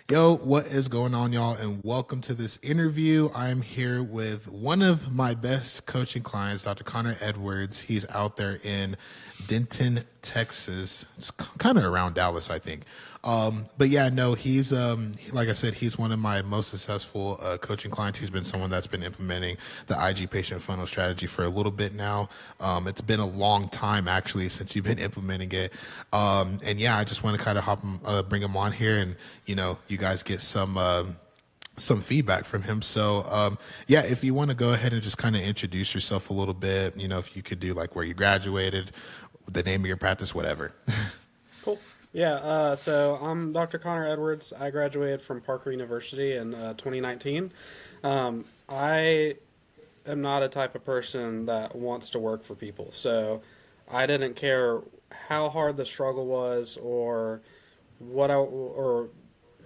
Yo, what is going on, y'all? And welcome to this interview. I'm here with one of my best coaching clients, Dr. Connor Edwards. He's out there in Denton, Texas. It's kind of around Dallas, I think. But yeah, no, he's like I said, he's one of my most successful coaching clients. He's been someone that's been implementing the IG patient funnel strategy for a little bit now. It's been a long time actually since you've been implementing it. And yeah, I just want to kind of bring him on here, and you guys get some feedback from him. So yeah, if you want to go ahead and just kind of introduce yourself a little bit, if you could do like where you graduated, the name of your practice, whatever. Cool. Yeah, so I'm Dr. Connor Edwards. I graduated from Parker University in 2019. I am not a type of person that wants to work for people. So I didn't care how hard the struggle was or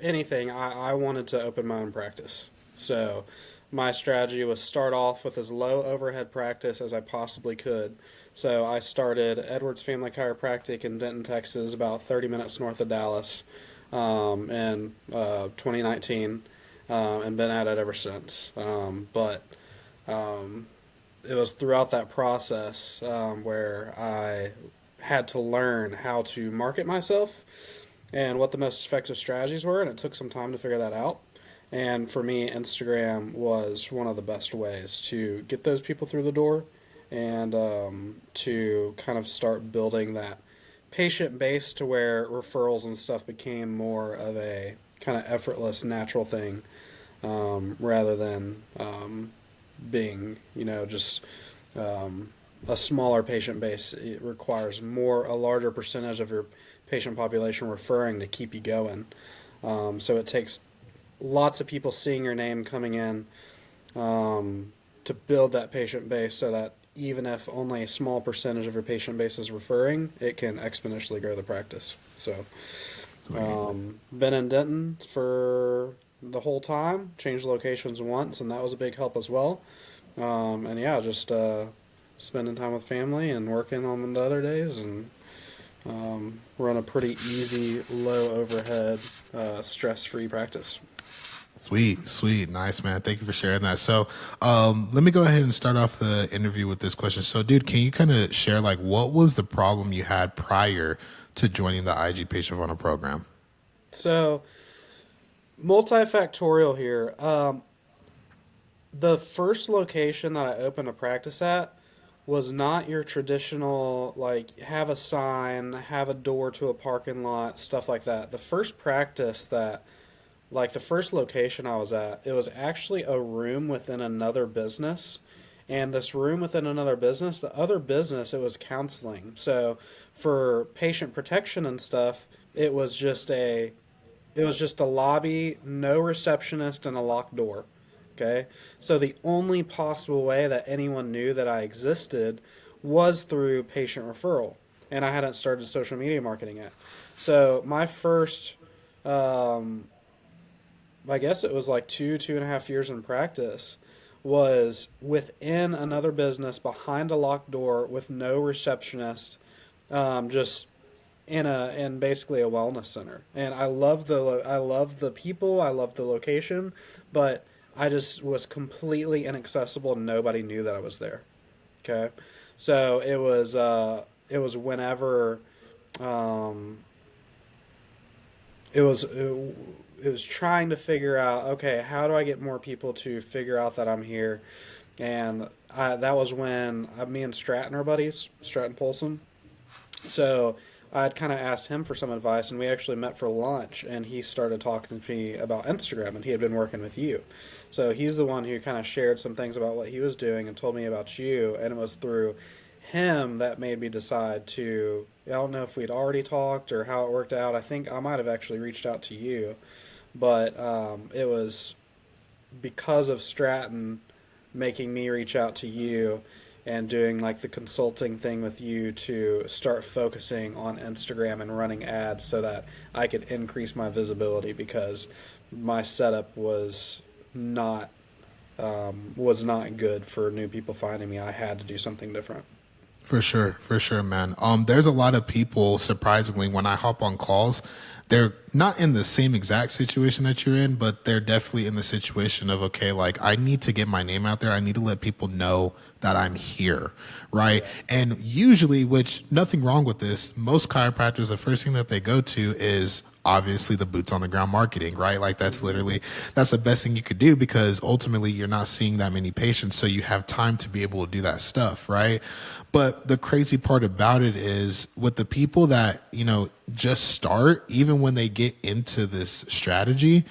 anything. I wanted to open my own practice. So my strategy was start off with as low overhead practice as I possibly could. So I started Edwards Family Chiropractic in Denton, Texas, about 30 minutes north of Dallas, in 2019, and been at it ever since. But it was throughout that process where I had to learn how to market myself and what the most effective strategies were, and it took some time to figure that out. And for me, Instagram was one of the best ways to get those people through the door and to kind of start building that patient base to where referrals and stuff became more of a kind of effortless, natural thing rather than being, just a smaller patient base. It requires a larger percentage of your patient population referring to keep you going. So it takes lots of people seeing your name coming in to build that patient base so that even if only a small percentage of your patient base is referring, it can exponentially grow the practice. So, been in Denton for the whole time, changed locations once, and that was a big help as well. And yeah, just spending time with family and working on the other days and run a pretty easy, low overhead, stress free practice. Sweet, sweet, nice, man. Thank you for sharing that. So, let me go ahead and start off the interview with this question. So, dude, can you kind of share like what was the problem you had prior to joining the IG Patient Funnel program? So, multifactorial here. The first location that I opened a practice at was not your traditional, like, have a sign, have a door to a parking lot, stuff like that. The first location I was at, it was actually a room within another business. And this room within another business, the other business, it was counseling. So for patient protection and stuff, it was just a it was just a lobby, no receptionist, and a locked door. Okay? So the only possible way that anyone knew that I existed was through patient referral. And I hadn't started social media marketing yet. So my first, I guess it was like 2.5 years in practice, was within another business behind a locked door with no receptionist, just in basically a wellness center. And I love the people, I love the location, but I just was completely inaccessible and nobody knew that I was there. Okay, so it was whenever um, it was trying to figure out, okay, how do I get more people to figure out that I'm here, and that was when me and Stratton are buddies, Stratton Polson. So I'd kind of asked him for some advice, and we actually met for lunch, and he started talking to me about Instagram, and he had been working with you. So he's the one who kind of shared some things about what he was doing and told me about you, and it was through him that made me decide to. I don't know if we'd already talked or how it worked out. I think I might have actually reached out to you, but it was because of Stratton making me reach out to you and doing like the consulting thing with you to start focusing on Instagram and running ads so that I could increase my visibility because my setup not was not good for new people finding me. I had to do something different. For sure, man. There's a lot of people, surprisingly, when I hop on calls, they're not in the same exact situation that you're in, but they're definitely in the situation of, okay, like I need to get my name out there. I need to let people know that I'm here, right? And usually, which nothing wrong with this, most chiropractors, the first thing that they go to is obviously the boots on the ground marketing, right? Like that's literally, that's the best thing you could do because ultimately you're not seeing that many patients. So you have time to be able to do that stuff, right? But the crazy part about it is with the people that, just start, even when they get into this strategy,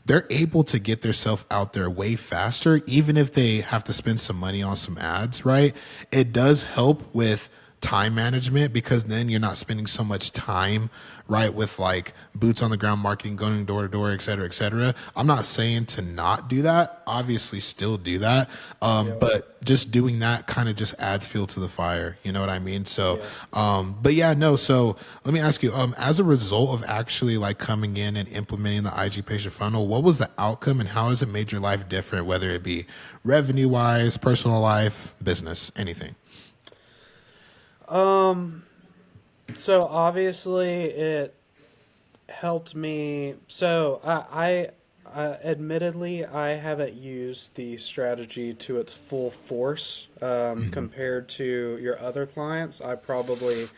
they're able to get themselves out there way faster, even if they have to spend some money on some ads, right? It does help with time management because then you're not spending so much time, right, with like boots on the ground marketing, going door to door, et cetera, et cetera. I'm not saying to not do that. Obviously, still do that. But just doing that kind of just adds fuel to the fire. You know what I mean? So, but yeah, no. So let me ask you, as a result of actually like coming in and implementing the IG patient funnel, what was the outcome and how has it made your life different, whether it be revenue wise, personal life, business, anything? So obviously it helped me. So admittedly, I haven't used the strategy to its full force compared to your other clients. I probably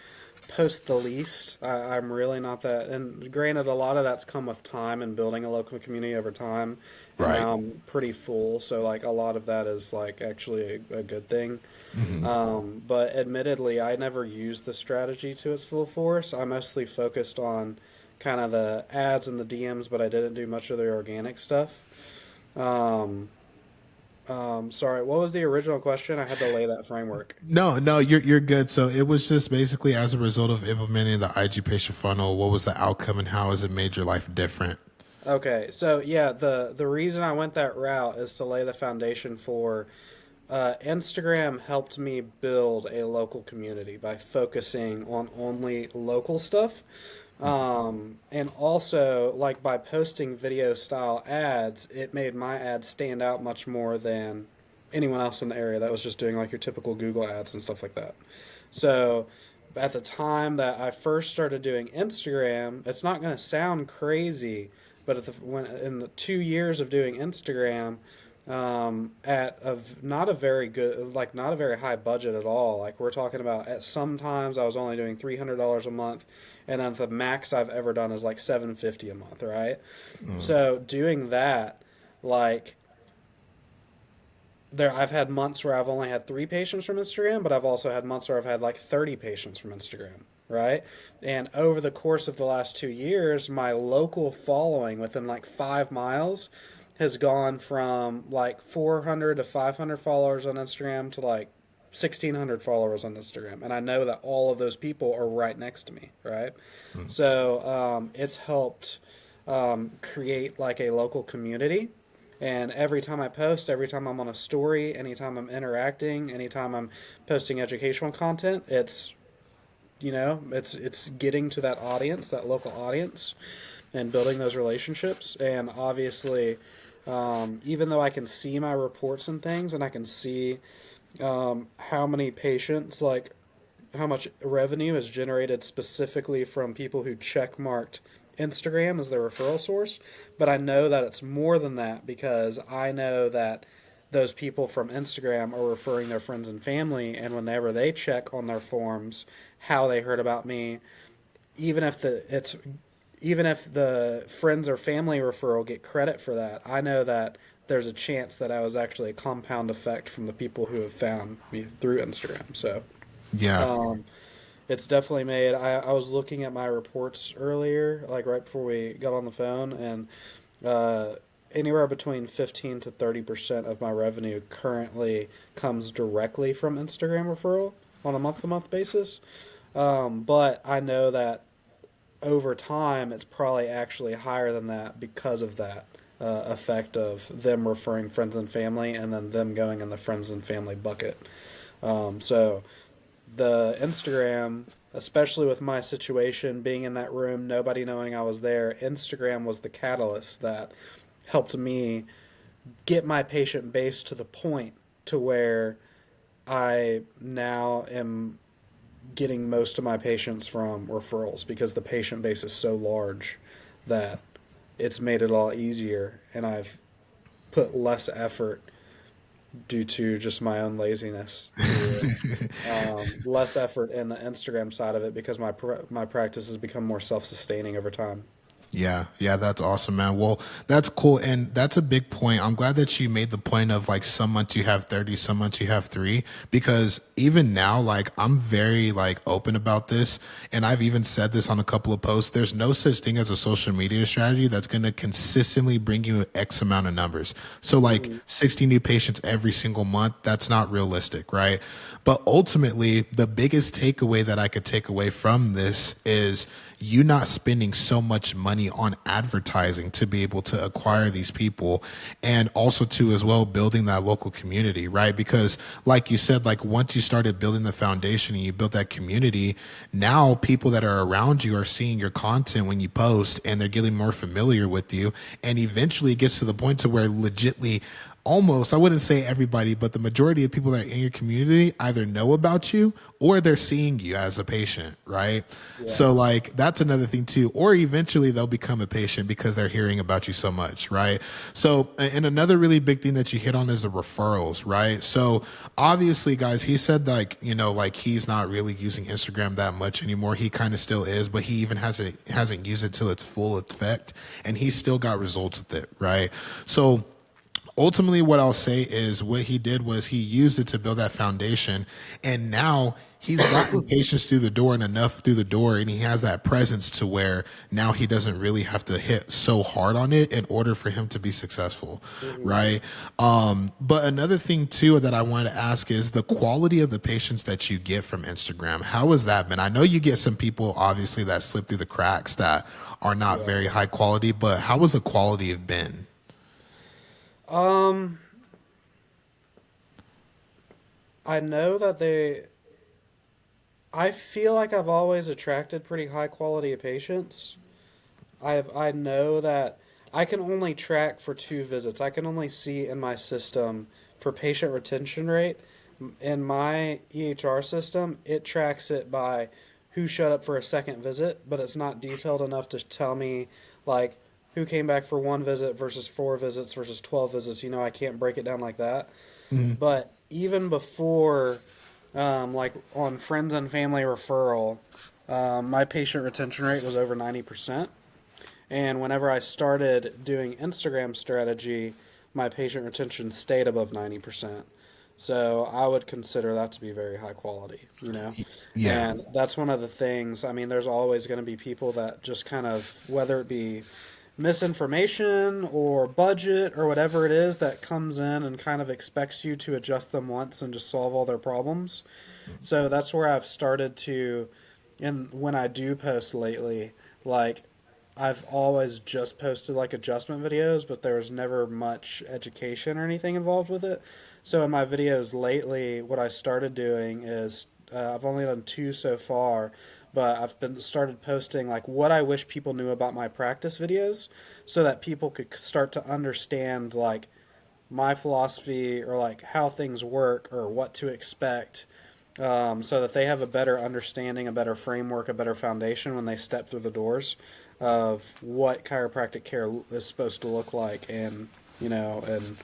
post the least. I'm really not that. And granted, a lot of that's come with time and building a local community over time. And Right. now I'm pretty full, so like a lot of that is like actually a good thing. But admittedly, I never used the strategy to its full force. I mostly focused on kind of the ads and the DMs, but I didn't do much of the organic stuff. Um, Sorry, what was the original question? I had to lay that framework. No, you're good. So it was just basically as a result of implementing the IG patient funnel, what was the outcome and how has it made your life different? Okay, so yeah, the reason I went that route is to lay the foundation for Instagram helped me build a local community by focusing on only local stuff. And also, like by posting video style ads, it made my ads stand out much more than anyone else in the area that was just doing like your typical Google ads and stuff like that. So, at the time that I first started doing Instagram, it's not going to sound crazy, but when in the 2 years of doing Instagram, at not a very good, like not a very high budget at all. Like we're talking about at sometimes I was only doing $300 a month, and then the max I've ever done is like 750 a month, right? So doing that, like I've had months where I've only had 3 patients from Instagram, but I've also had months where I've had like 30 patients from Instagram, right? And over the course of the last 2 years, my local following within like 5 miles has gone from like 400 to 500 followers on Instagram to like 1,600 followers on Instagram. And I know that all of those people are right next to me, right? So it's helped create like a local community. And every time I post, every time I'm on a story, anytime I'm interacting, anytime I'm posting educational content, it's getting to that audience, that local audience, and building those relationships. And obviously, even though I can see my reports and things, and I can see how many patients, like how much revenue is generated specifically from people who check marked Instagram as their referral source, but I know that it's more than that because I know that those people from Instagram are referring their friends and family, and whenever they check on their forms how they heard about me, even if the friends or family referral get credit for that, I know that there's a chance that I was actually a compound effect from the people who have found me through Instagram. So Yeah. um, it's definitely made. I was looking at my reports earlier, like right before we got on the phone, and uh, anywhere between 15 to 30% of my revenue currently comes directly from Instagram referral on a month to month basis. But I know that over time, it's probably actually higher than that because of that effect of them referring friends and family and then them going in the friends and family bucket. So the Instagram, especially with my situation, being in that room, nobody knowing I was there, Instagram was the catalyst that helped me get my patient base to the point to where I now am getting most of my patients from referrals because the patient base is so large that it's made it a lot easier, and I've put less effort due to just my own laziness to less effort in the Instagram side of it because my practice has become more self sustaining over time. Yeah, yeah, that's awesome, man. Well, that's cool. And that's a big point. I'm glad that you made the point of like some months you have 30, some months you have 3, because even now, like I'm very like open about this. And I've even said this on a couple of posts. There's no such thing as a social media strategy that's going to consistently bring you X amount of numbers. So like 60 new patients every single month, that's not realistic, right? But ultimately, the biggest takeaway that I could take away from this is you not spending so much money on advertising to be able to acquire these people, and also to as well building that local community, right? Because like you said, like once you started building the foundation and you built that community, now people that are around you are seeing your content when you post and they're getting more familiar with you. And eventually it gets to the point to where legitly almost, I wouldn't say everybody, but the majority of people that are in your community either know about you or they're seeing you as a patient, right? Yeah. So like that's another thing too. Or eventually they'll become a patient because they're hearing about you so much, right? So, and another really big thing that you hit on is the referrals, right? So obviously, guys, he said like, you know, like he's not really using Instagram that much anymore. He kind of still is, but he even hasn't used it till its full effect, and he's still got results with it, right? So ultimately what I'll say is what he did was he used it to build that foundation, and now he's gotten patients through the door and enough through the door, and he has that presence to where now he doesn't really have to hit so hard on it in order for him to be successful, right? But another thing too that I wanted to ask is the quality of the patients that you get from Instagram. How has that been? I know you get some people obviously that slip through the cracks that are not Yeah. very high quality, but how has the quality have been? Um, I know that I feel like I've always attracted pretty high quality patients. I know that I can only track for 2 visits. I can only see in my system for patient retention rate. In my EHR system, it tracks it by who showed up for a second visit, but it's not detailed enough to tell me like who came back for 1 visit versus 4 visits versus 12 visits. You know, I can't break it down like that. But even before, like on friends and family referral, my patient retention rate was over 90%. And whenever I started doing Instagram strategy, my patient retention stayed above 90%. So I would consider that to be very high quality, you know? Yeah. And that's one of the things. I mean, there's always going to be people that just kind of, whether it be misinformation or budget or whatever it is that comes in and kind of expects you to adjust them once and just solve all their problems. So that's where I've started to, and when I do post lately, like I've always just posted like adjustment videos, but there was never much education or anything involved with it. So in my videos lately, what I started doing is I've only done 2 so far, but I've been started posting like what I wish people knew about my practice videos, so that people could start to understand like my philosophy or like how things work or what to expect, so that they have a better understanding, a better framework, a better foundation when they step through the doors of what chiropractic care is supposed to look like, and you know, and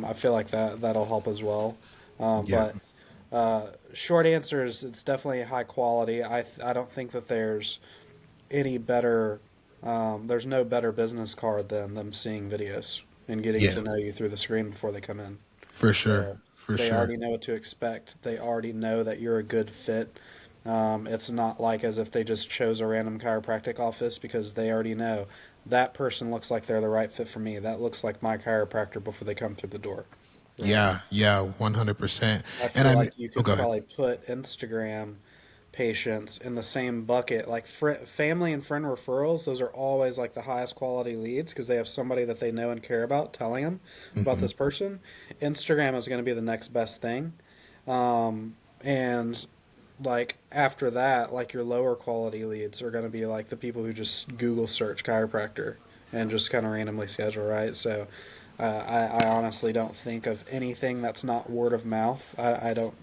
I feel like that'll help as well. Yeah. But short answer is it's definitely high quality. I don't think that any better there's no better business card than them seeing videos and getting Yeah. to know you through the screen before they come in. For sure. So For they sure. already know what to expect. They already know that you're a good fit. It's not like as if they just chose a random chiropractic office, because they already know that person looks like they're the right fit for me. That looks like my chiropractor before they come through the door. Right. Yeah. Yeah. 100%. I And feel I mean, like you oh, could go ahead. probably put Instagram patients in the same bucket. Like family and friend referrals, those are always like the highest quality leads because they have somebody that they know and care about telling them about Hmm. this person. Instagram is going to be the next best thing. And like after that, like your lower quality leads are going to be like the people who just Google search chiropractor and just kind of randomly schedule, right? So I honestly don't think of anything that's not word of mouth. I don't.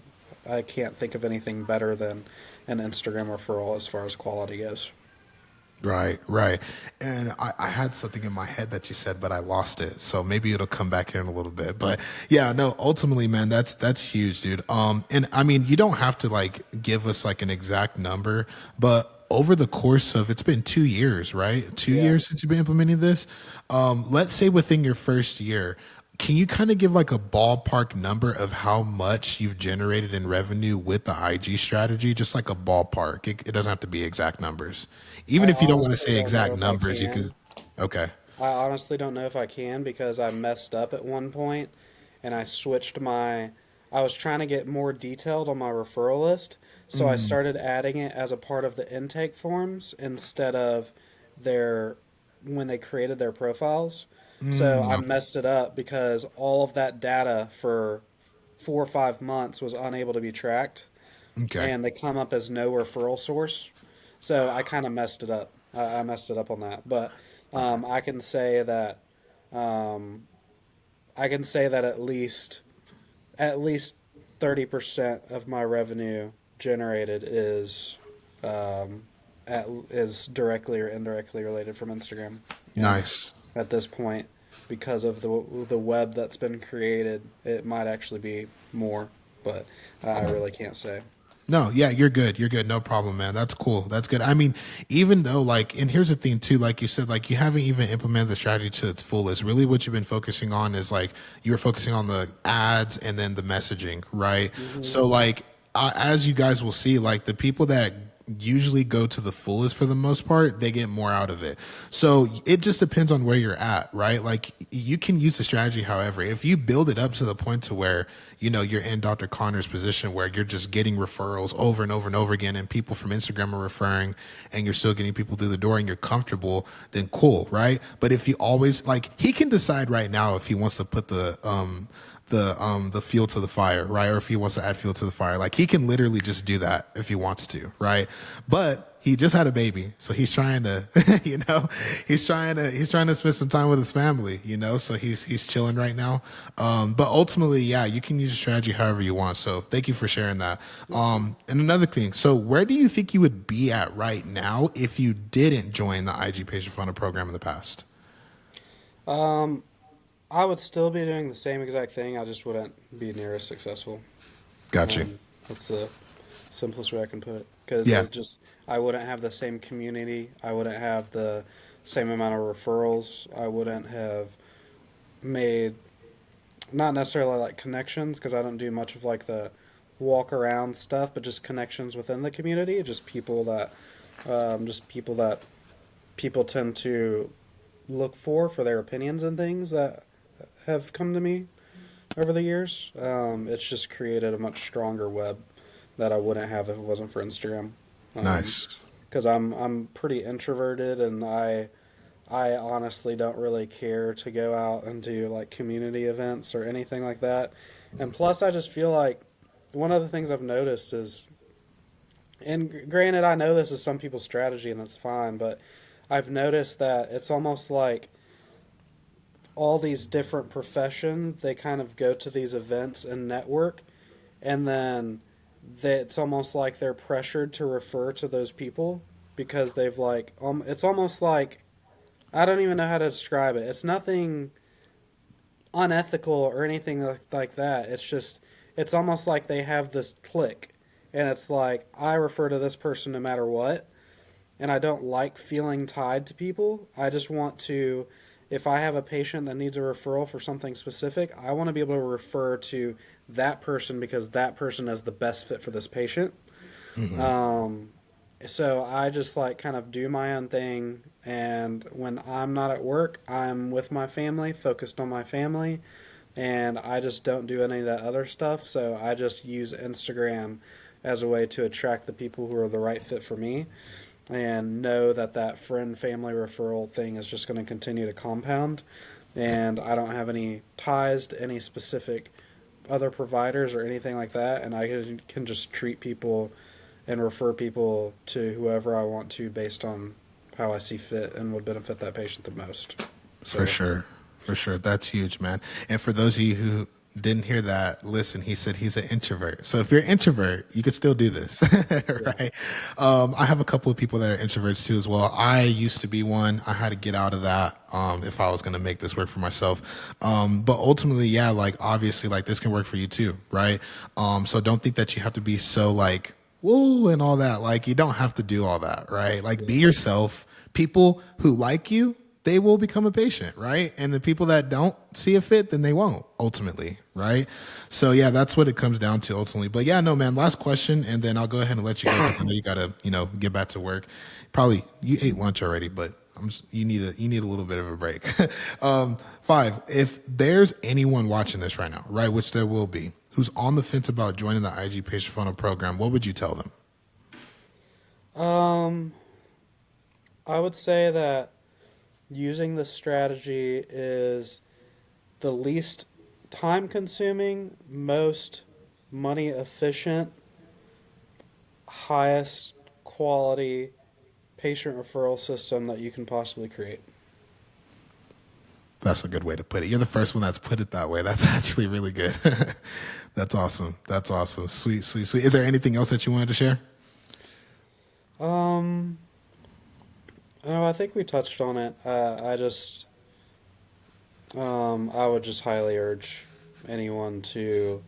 I can't think of anything better than an Instagram referral as far as quality goes. Right, right. And I had something in my head that you said, but I lost it. So maybe it'll come back in a little bit. But yeah, no, ultimately, man, that's huge, dude. And I mean, you don't have to like give us like an exact number, but over the course of it's been 2 years, right? Two Yeah. years since you've been implementing this. Let's say within your first year, can you kind of give like a ballpark number of how much you've generated in revenue with the IG strategy? Just like a ballpark. It doesn't have to be exact numbers. Even I if you don't want to honestly say don't know exact if I numbers, you could. can. Okay. I honestly don't know if I can because I messed up at one point and I switched my. I was trying to get more detailed on my referral list, so I Mm, started adding it as a part of the intake forms instead of their when they created their profiles. So I okay. messed it up because all of that data for 4 or 5 months was unable to be tracked, Okay. and they come up as no referral source. So I kind of messed it up. I messed it up on that, but I can say that um, I can say that at least 30% of my revenue generated um, is directly or indirectly related from Instagram, and Nice. at this point, because of the web that's been created, it might actually be more, but I really can't say. No, yeah, you're good. You're good. No problem, man. That's cool. That's good. I mean, even though like, and here's the thing too, like you said, like you haven't even implemented the strategy to its fullest. Really what you've been focusing on is like, you were focusing on the ads and then the messaging, right? Hmm. So like, as you guys will see, like the people that usually go to the fullest for the most part, they get more out of it. So it just depends on where you're at, right? Like you can use the strategy however. If you build it up to the point to where, you know, you're in Dr. Connor's position where you're just getting referrals over and over and over again and people from Instagram are referring and you're still getting people through the door and you're comfortable, then cool, right? But if you always like he can decide right now if he wants to put the fuel to the fire, right? Or if he wants to add fuel to the fire. Like he can literally just do that if he wants to, right? But he just had a baby, so he's trying to, you know, he's trying to spend some time with his family, you know. So he's chilling right now. But ultimately, yeah, you can use a strategy however you want. So thank you for sharing that. And another thing, so where do you think you would be at right now if you didn't join the IG Patient Funnel program in the past? Um, I would still be doing the same exact thing. I just wouldn't be near as successful. Got you. That's the simplest way I can put it. Because Yeah. it just, I wouldn't have the same community. I wouldn't have the same amount of referrals. I wouldn't have made, not necessarily like connections, because I don't do much of like the walk around stuff, but just connections within the community. Just people that people tend to look for their opinions and things that have come to me over the years. It's just created a much stronger web that I wouldn't have if it wasn't for Instagram. Nice. Because I'm pretty introverted and I honestly don't really care to go out and do like community events or anything like that. And plus, I just feel like one of the things I've noticed is, and granted, I know this is some people's strategy and that's fine, but I've noticed that it's almost like all these different professions, they kind of go to these events and network, and then it's almost like they're pressured to refer to those people because they've like it's almost like I don't even know how to describe it. It's nothing unethical or anything like that. It's just it's almost like they have this clique, and it's like I refer to this person no matter what, and I don't like feeling tied to people. I just want to, if I have a patient that needs a referral for something specific, I want to be able to refer to that person because that person is the best fit for this patient. Hmm. Um, so I just like kind of do my own thing, and when I'm not at work, I'm with my family, focused on my family, and I just don't do any of that other stuff. So I just use Instagram as a way to attract the people who are the right fit for me and know that that friend family referral thing is just going to continue to compound, and I don't have any ties to any specific other providers or anything like that, and I can just treat people and refer people to whoever I want to based on how I see fit and would benefit that patient the most. For So sure. For sure. That's huge, man. And for those of you who Didn't hear that. Listen, he said he's an introvert. So if you're an introvert, you could still do this, right? I have a couple of people that are introverts too as well. I used to be one. I had to get out of that if I was going to make this work for myself. But ultimately, yeah, like obviously, like this can work for you too, right? So don't think that you have to be so like woo and all that. Like you don't have to do all that, right? Like be yourself. People who like you, they will become a patient, right? And the people that don't see a fit, then they won't ultimately, right? So yeah, that's what it comes down to ultimately. But yeah, no, man, last question, and then I'll go ahead and let you go because I know you gotta, get back to work. Probably you ate lunch already, but you need a little bit of a break. 5, if there's anyone watching this right now, right, which there will be, who's on the fence about joining the IG Patient Funnel program, what would you tell them? I would say that using this strategy is the least time consuming, most money efficient, highest quality patient referral system that you can possibly create. That's a good way to put it. You're the first one that's put it that way. That's actually really good. That's awesome. That's awesome. Sweet, sweet, sweet. Is there anything else that you wanted to share? I think we touched on it. I would just highly urge anyone to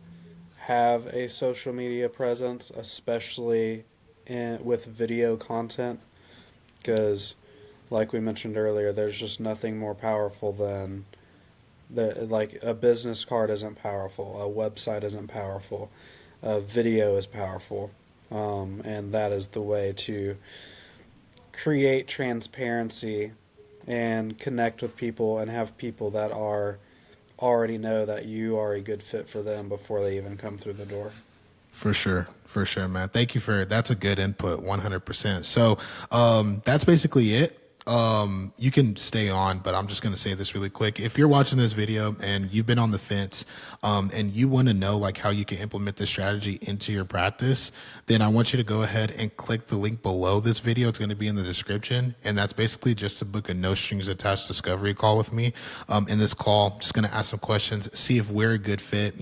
have a social media presence, especially with video content, because, like we mentioned earlier, there's just nothing more powerful than like a business card isn't powerful, a website isn't powerful, a video is powerful, and that is the way to create transparency and connect with people and have people that are already know that you are a good fit for them before they even come through the door. For sure, man. Thank you that's a good input, 100%. So that's basically it. You can stay on, but I'm just going to say this really quick. If you're watching this video and you've been on the fence, and you want to know like how you can implement this strategy into your practice, then I want you to go ahead and click the link below this video. It's going to be in the description. And that's basically just to book a no strings attached discovery call with me. In this call, just going to ask some questions, see if we're a good fit,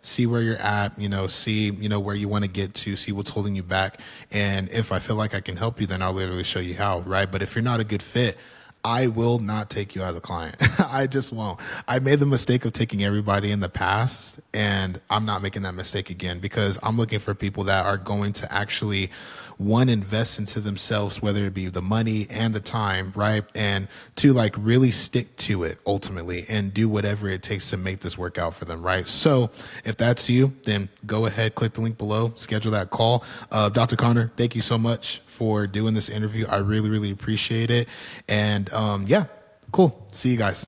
see where you're at, see, where you want to get to, see what's holding you back. And if I feel like I can help you, then I'll literally show you how, right? But if you're not a good fit, I will not take you as a client. I just won't. I made the mistake of taking everybody in the past, and I'm not making that mistake again because I'm looking for people that are going to actually, one, invest into themselves, whether it be the money and the time, right? And two, like really stick to it ultimately and do whatever it takes to make this work out for them, right? So if that's you, then go ahead, click the link below, schedule that call. Dr. Connor, thank you so much for doing this interview. I really, really appreciate it. And yeah, cool. See you guys.